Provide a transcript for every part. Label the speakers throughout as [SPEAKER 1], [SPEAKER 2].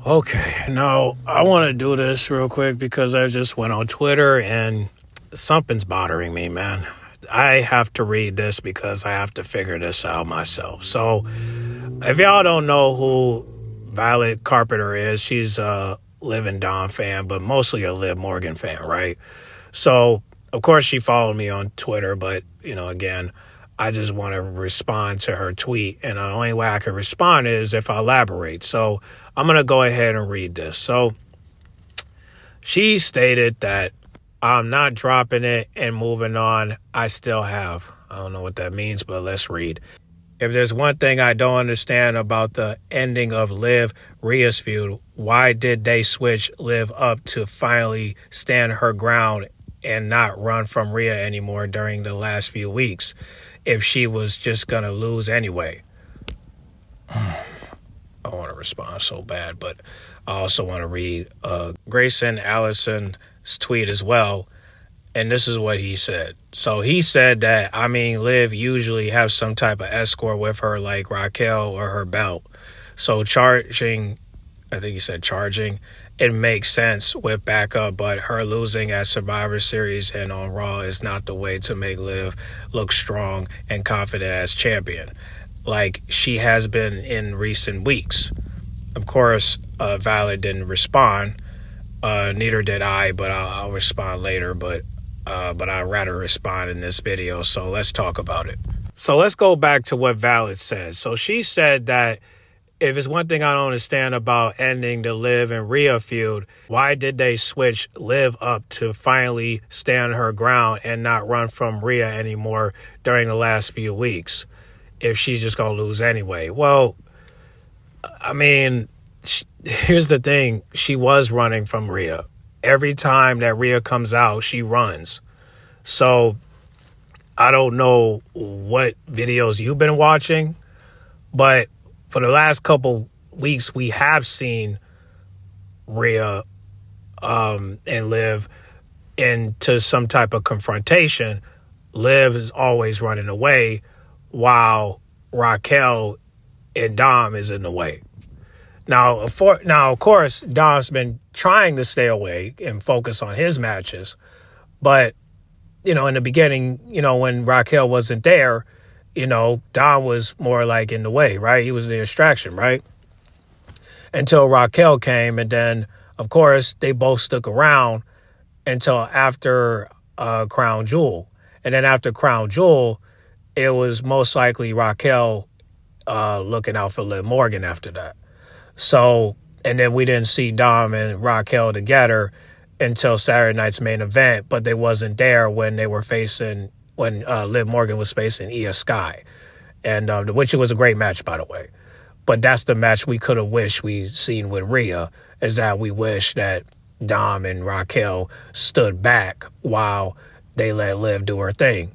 [SPEAKER 1] Okay, now I want to do this real quick because I just went on Twitter and something's bothering me, man. I have to read this because I have to figure this out myself. So, if y'all don't know who Violet Carpenter is, she's a Liv and Dom fan, but mostly a Liv Morgan fan, right? So, of course, she followed me on Twitter, but, again, I just want to respond to her tweet. And the only way I can respond is if I elaborate. So, I'm going to go ahead and read this. So, she stated that I'm not dropping it and moving on. I still have. I don't know what that means, but let's read. If there's one thing I don't understand about the ending of Liv Rhea's feud, why did they switch Liv up to finally stand her ground and not run from Rhea anymore during the last few weeks if she was just going to lose anyway? I want to respond so bad, but I also want to read Grayson Allison's tweet as well. And this is what he said. So he said that, Liv usually has some type of escort with her, like Raquel or her belt. So charging, it makes sense with backup, but her losing at Survivor Series and on Raw is not the way to make Liv look strong and confident as champion, like she has been in recent weeks. Of course, Violet didn't respond. Neither did I, but I'll respond later. But I'd rather respond in this video, so let's talk about it. So let's go back to what Violet said. So she said that if it's one thing I don't understand about ending the Liv and Rhea feud, why did they switch Liv up to finally stand her ground and not run from Rhea anymore during the last few weeks if she's just going to lose anyway? Well, here's the thing. She was running from Rhea. Every time that Rhea comes out, she runs. So I don't know what videos you've been watching, but for the last couple weeks, we have seen Rhea and Liv into some type of confrontation. Liv is always running away while Raquel and Dom is in the way. Now, of course, Dom's been trying to stay away and focus on his matches. But, in the beginning, when Raquel wasn't there, Dom was more like in the way, right? He was the distraction, right? Until Raquel came. And then, of course, they both stuck around until after Crown Jewel. And then after Crown Jewel, it was most likely Raquel looking out for Liv Morgan after that. So, and then we didn't see Dom and Raquel together until Saturday night's main event, but they wasn't there when they were facing, when Liv Morgan was facing Io Sky. And which it was a great match, by the way. But that's the match we could have wished we'd seen with Rhea, is that we wish that Dom and Raquel stood back while they let Liv do her thing.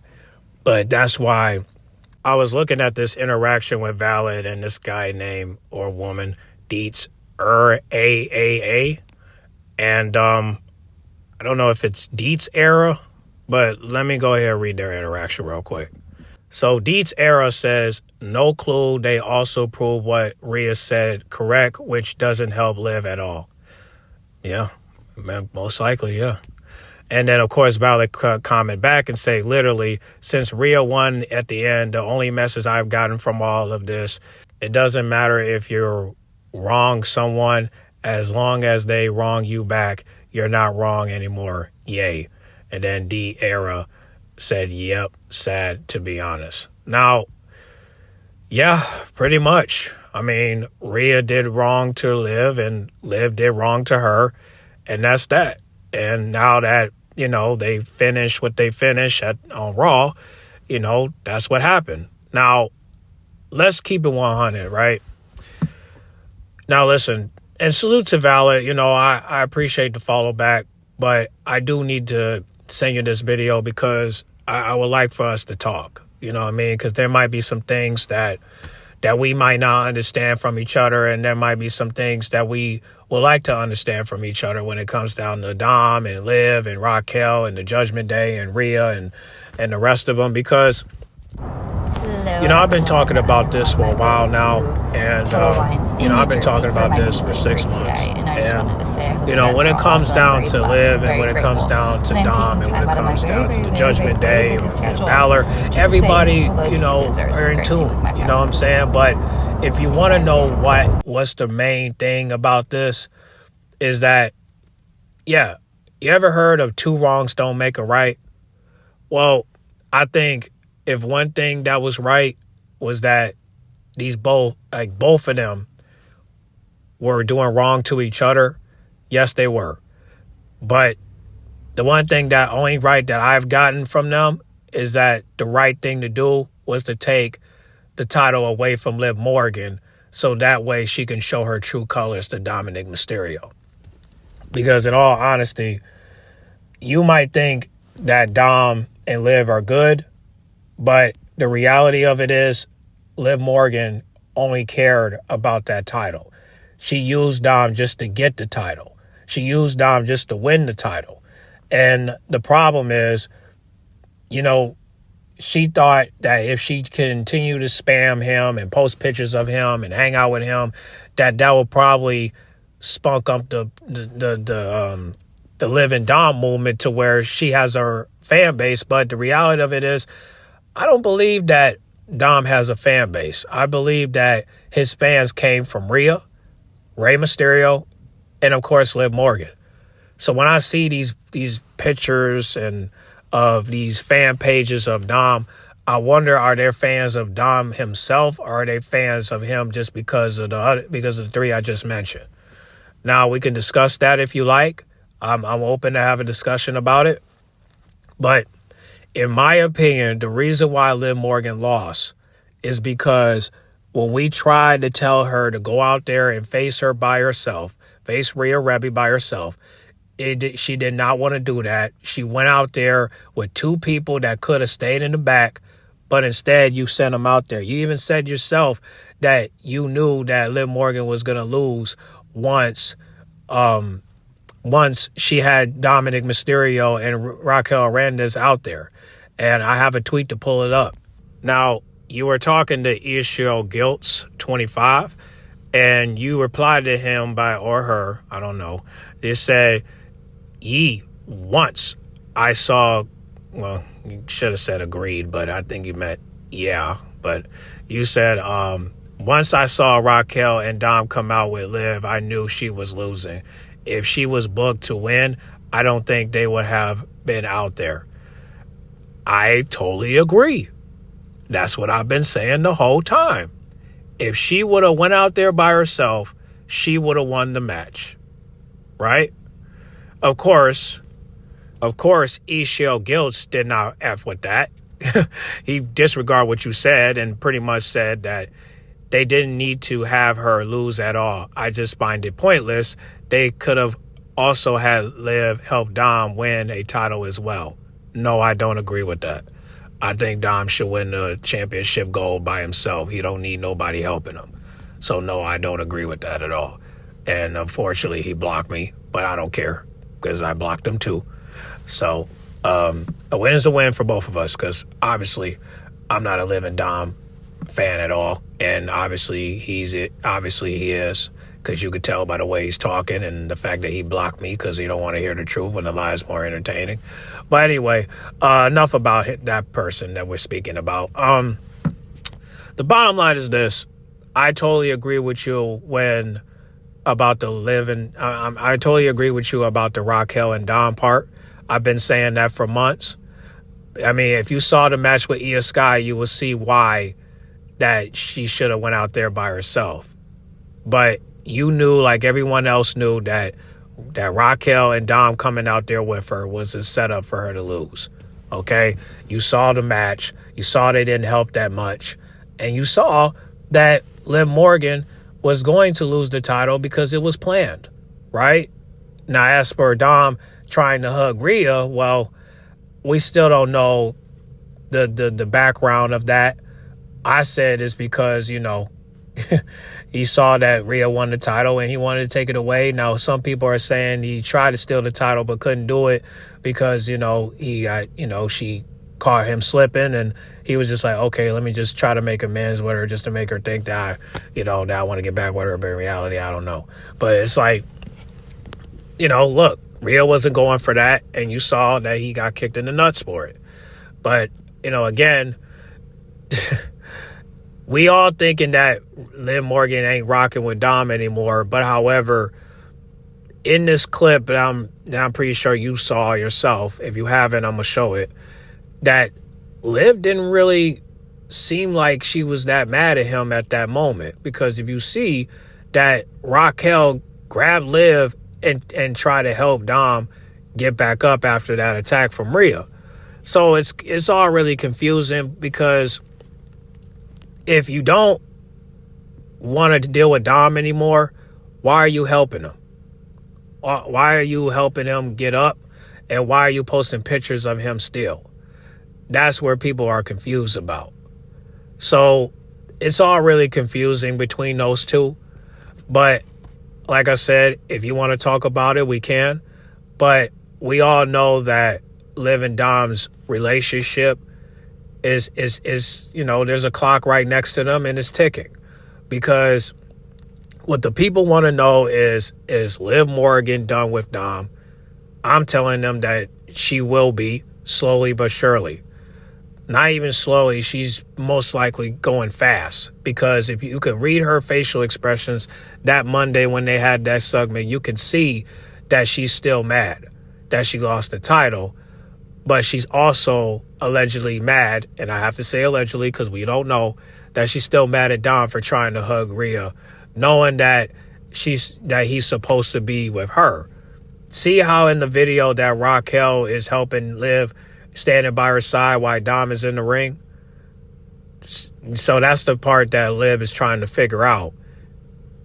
[SPEAKER 1] But that's why I was looking at this interaction with Violet and this guy named, or woman, Deets AAA. And I don't know if it's Deets Era, but let me go ahead and read their interaction real quick. So Deets Era says, no clue. They also prove what Rhea said correct, which doesn't help Liv at all. Yeah, most likely, yeah. And then, of course, Violet comment back and say, literally, since Rhea won at the end, the only message I've gotten from all of this, it doesn't matter if you're wrong someone, as long as they wrong you back, you're not wrong anymore. Yay. And then D Era said, yep, sad to be honest. Now, yeah, pretty much. Rhea did wrong to Liv and Liv did wrong to her. And that's that. And now that, they finished what they finished on Raw, that's what happened. Now, let's keep it 100, right? Now, listen, and salute to Violet. I appreciate the follow back, but I do need to send you this video because I would like for us to talk. You know what I mean? Because there might be some things that we might not understand from each other, and there might be some things that we would like to understand from each other when it comes down to Dom and Liv and Raquel and the Judgment Day and Rhea and the rest of them, because I've been talking about this for a while now, and I've been talking about this for 6 months. And when it comes down to Liv, and when it comes down to Dom, and when it comes down to the Judgment Day, Balor, everybody, are in tune. You know what I'm saying? But if you want to know what's the main thing about this, is that, you ever heard of two wrongs don't make a right? Well, I think if one thing that was right was that both of them were doing wrong to each other, yes, they were. But the one thing that only right that I've gotten from them is that the right thing to do was to take the title away from Liv Morgan, so that way she can show her true colors to Dominik Mysterio. Because in all honesty, you might think that Dom and Liv are good, but the reality of it is Liv Morgan only cared about that title. She used Dom just to get the title. She used Dom just to win the title. And the problem is, she thought that if she continued to spam him and post pictures of him and hang out with him, that would probably spunk up the Liv and Dom movement to where she has her fan base. But the reality of it is, I don't believe that Dom has a fan base. I believe that his fans came from Rhea, Rey Mysterio, and of course Liv Morgan. So when I see these pictures and of these fan pages of Dom, I wonder, are they fans of Dom himself, or are they fans of him just because of the three I just mentioned? Now, we can discuss that if you like. I'm open to have a discussion about it. But in my opinion, the reason why Liv Morgan lost is because when we tried to tell her to go out there and face her by herself, face Rhea Ripley by herself, she did not want to do that. She went out there with two people that could have stayed in the back, but instead you sent them out there. You even said yourself that you knew that Liv Morgan was going to lose once she had Dominik Mysterio and Raquel Hernandez out there. And I have a tweet to pull it up. Now, you were talking to Ishio Giltz 25, and you replied to him or her, I don't know. It said, once I saw, well, you should have said agreed, but I think you meant yeah. But you said, once I saw Raquel and Dom come out with Liv, I knew she was losing. If she was booked to win, I don't think they would have been out there. I totally agree. That's what I've been saying the whole time. If she would have went out there by herself, she would have won the match. Right? Of course, Ishio Giltz did not F with that. He disregarded what you said and pretty much said that they didn't need to have her lose at all. I just find it pointless. They could have also had Liv help Dom win a title as well. No, I don't agree with that. I think Dom should win the championship gold by himself. He don't need nobody helping him. So no, I don't agree with that at all. And unfortunately, he blocked me, but I don't care because I blocked him too. So a win is a win for both of us, because obviously I'm not a Liv and Dom fan at all, and obviously he is, because you could tell by the way he's talking and the fact that he blocked me because he don't want to hear the truth when the lie is more entertaining. But anyway, enough about that person that we're speaking about. The bottom line is this: I totally agree with you about the Liv and I totally agree with you about the Raquel and Dom part. I've been saying that for months. I mean, if you saw the match with Io Sky, you will see why that she should have went out there by herself. But you knew, like everyone else knew, that Raquel and Dom coming out there with her was a setup for her to lose. Okay? You saw the match. You saw they didn't help that much. And you saw that Liv Morgan was going to lose the title because it was planned, right? Now, as for Dom trying to hug Rhea, well, we still don't know the background of that. I said it's because, he saw that Rhea won the title and he wanted to take it away. Now, some people are saying he tried to steal the title but couldn't do it because, she caught him slipping, and he was just like, okay, let me just try to make amends with her just to make her think that that I want to get back with her, but in reality, I don't know. But it's like, look, Rhea wasn't going for that, and you saw that he got kicked in the nuts for it. But, again, we all thinking that Liv Morgan ain't rocking with Dom anymore, but however, in this clip that I'm pretty sure you saw yourself, if you haven't, I'm going to show it, that Liv didn't really seem like she was that mad at him at that moment. Because if you see that Raquel grabbed Liv and tried to help Dom get back up after that attack from Rhea. So it's all really confusing, because if you don't want to deal with Dom anymore, why are you helping him? Why are you helping him get up? And why are you posting pictures of him still? That's where people are confused about. So it's all really confusing between those two. But like I said, if you want to talk about it, we can. But we all know that Liv and Dom's relationship is there's a clock right next to them and it's ticking. Because what the people want to know is Liv Morgan done with Dom? I'm telling them that she will be, slowly but surely. Not even slowly, she's most likely going fast. Because if you can read her facial expressions that Monday when they had that segment, you can see that she's still mad that she lost the title. But she's also allegedly mad, and I have to say allegedly because we don't know, that she's still mad at Dom for trying to hug Rhea, knowing that he's supposed to be with her. See how in the video that Raquel is helping Liv, standing by her side while Dom is in the ring? So that's the part that Liv is trying to figure out.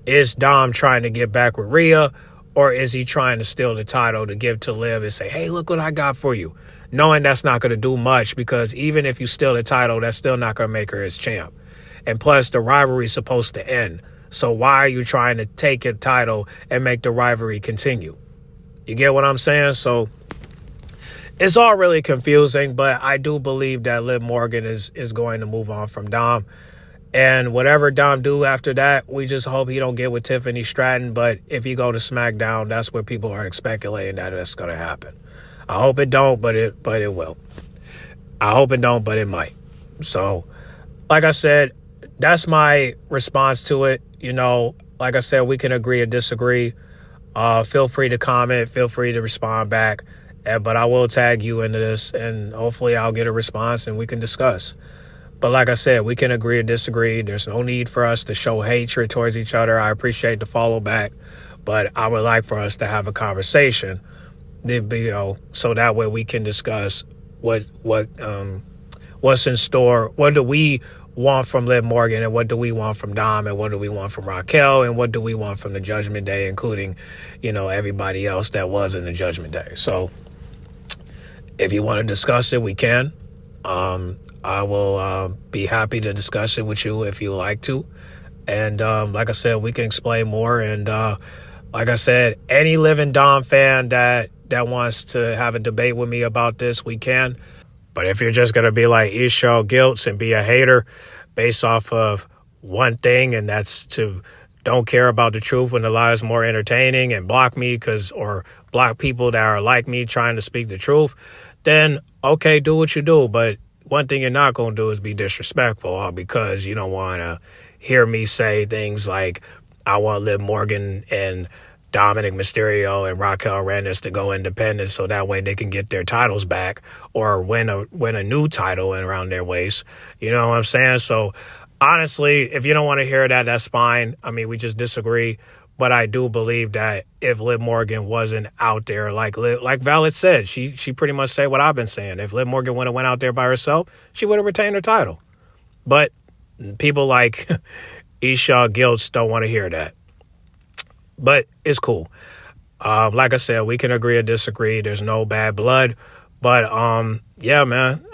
[SPEAKER 1] Is Dom trying to get back with Rhea, or is he trying to steal the title to give to Liv and say, hey, look what I got for you? Knowing that's not going to do much, because even if you steal the title, that's still not going to make her his champ. And plus, the rivalry is supposed to end. So why are you trying to take your title and make the rivalry continue? You get what I'm saying? So it's all really confusing, but I do believe that Liv Morgan is going to move on from Dom. And whatever Dom do after that, we just hope he don't get with Tiffany Stratton. But if he go to SmackDown, that's where people are speculating that that's going to happen. I hope it don't, but it will. I hope it don't, but it might. So, like I said, that's my response to it. Like I said, we can agree or disagree. Feel free to comment. Feel free to respond back. But I will tag you into this, and hopefully I'll get a response and we can discuss. But like I said, we can agree or disagree. There's no need for us to show hatred towards each other. I appreciate the follow back, but I would like for us to have a conversation, so that way we can discuss what's in store. What do we want from Liv Morgan, and what do we want from Dom, and what do we want from Raquel, and what do we want from the Judgment Day, including, everybody else that was in the Judgment Day. So if you want to discuss it, we can. I will be happy to discuss it with you if you like to. And like I said, we can explain more. And like I said, any Liv and Dom fan that wants to have a debate with me about this, we can. But if you're just going to be like Isha Giltz and be a hater based off of one thing, and that's to don't care about the truth when the lie is more entertaining, and block me or block people that are like me trying to speak the truth, then okay, do what you do. But one thing you're not going to do is be disrespectful, all because you don't want to hear me say things like, I want Liv Morgan and Dominik Mysterio and Raquel Reyes to go independent so that way they can get their titles back or win a new title around their waist. You know what I'm saying? So honestly, if you don't want to hear that, that's fine. I mean, we just disagree. But I do believe that if Liv Morgan wasn't out there, like Violet said, she pretty much said what I've been saying. If Liv Morgan would have went out there by herself, she would have retained her title. But people like Isha Giltz don't want to hear that. But it's cool. Like I said, we can agree or disagree. There's no bad blood. But yeah, man.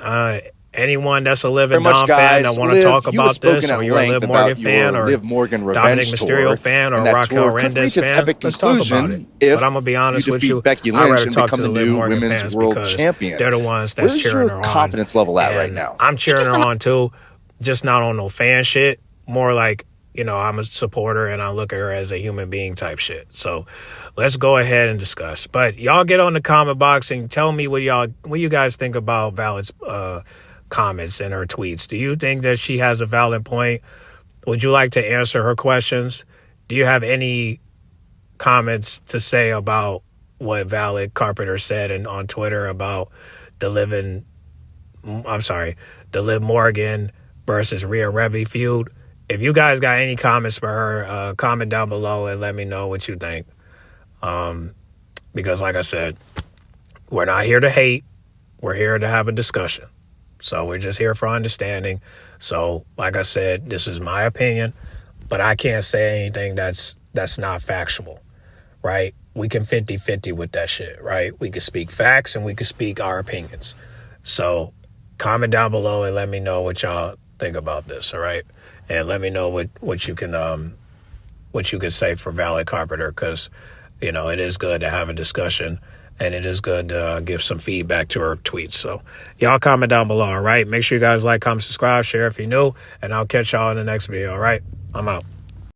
[SPEAKER 1] anyone that's a Liv and
[SPEAKER 2] Very much,
[SPEAKER 1] Dom fan
[SPEAKER 2] guys.
[SPEAKER 1] that want to
[SPEAKER 2] Liv,
[SPEAKER 1] talk
[SPEAKER 2] you have
[SPEAKER 1] about this,
[SPEAKER 2] spoken
[SPEAKER 1] or
[SPEAKER 2] at
[SPEAKER 1] you're a
[SPEAKER 2] length
[SPEAKER 1] Liv Morgan
[SPEAKER 2] about
[SPEAKER 1] fan,
[SPEAKER 2] your
[SPEAKER 1] or
[SPEAKER 2] Liv Morgan
[SPEAKER 1] Dominik
[SPEAKER 2] revenge
[SPEAKER 1] Mysterio
[SPEAKER 2] tour,
[SPEAKER 1] fan, or
[SPEAKER 2] and that
[SPEAKER 1] Raquel
[SPEAKER 2] tour could
[SPEAKER 1] Rendez
[SPEAKER 2] reach its
[SPEAKER 1] fan,
[SPEAKER 2] epic
[SPEAKER 1] let's talk about it.
[SPEAKER 2] conclusion if
[SPEAKER 1] But I'm going to be honest
[SPEAKER 2] you
[SPEAKER 1] with
[SPEAKER 2] defeat
[SPEAKER 1] you,
[SPEAKER 2] Becky
[SPEAKER 1] I'd
[SPEAKER 2] Lynch
[SPEAKER 1] rather
[SPEAKER 2] and
[SPEAKER 1] talk to
[SPEAKER 2] become
[SPEAKER 1] the
[SPEAKER 2] the
[SPEAKER 1] Liv
[SPEAKER 2] new
[SPEAKER 1] Morgan
[SPEAKER 2] women's
[SPEAKER 1] fans
[SPEAKER 2] world
[SPEAKER 1] because
[SPEAKER 2] champion.
[SPEAKER 1] they're the ones that's
[SPEAKER 2] Where's
[SPEAKER 1] cheering
[SPEAKER 2] your
[SPEAKER 1] her on.
[SPEAKER 2] confidence level at right
[SPEAKER 1] And
[SPEAKER 2] now?
[SPEAKER 1] I'm cheering her on too, just not on no fan shit, more like, you know, I'm a supporter and I look at her as a human being type shit. So let's go ahead and discuss. But y'all get on the comment box and tell me what you guys think about Violet's comments and her tweets. Do you think that she has a valid point? Would you like to answer her questions? Do you have any comments to say about what Violet Carpenter said on Twitter about the Liv Morgan versus Rhea Ripley feud? If you guys got any comments for her, comment down below and let me know what you think. Because like I said, we're not here to hate. We're here to have a discussion. So we're just here for understanding. So like I said, this is my opinion, but I can't say anything that's not factual, right? We can 50-50 with that shit, right? We can speak facts and we can speak our opinions. So comment down below and let me know what y'all think about this, all right? And let me know what you can say for Violet Carpenter, because, you know, it is good to have a discussion and it is good to give some feedback to her tweets. So y'all comment down below, all right? Make sure you guys like, comment, subscribe, share if you're new, and I'll catch y'all in the next video, all right? I'm out.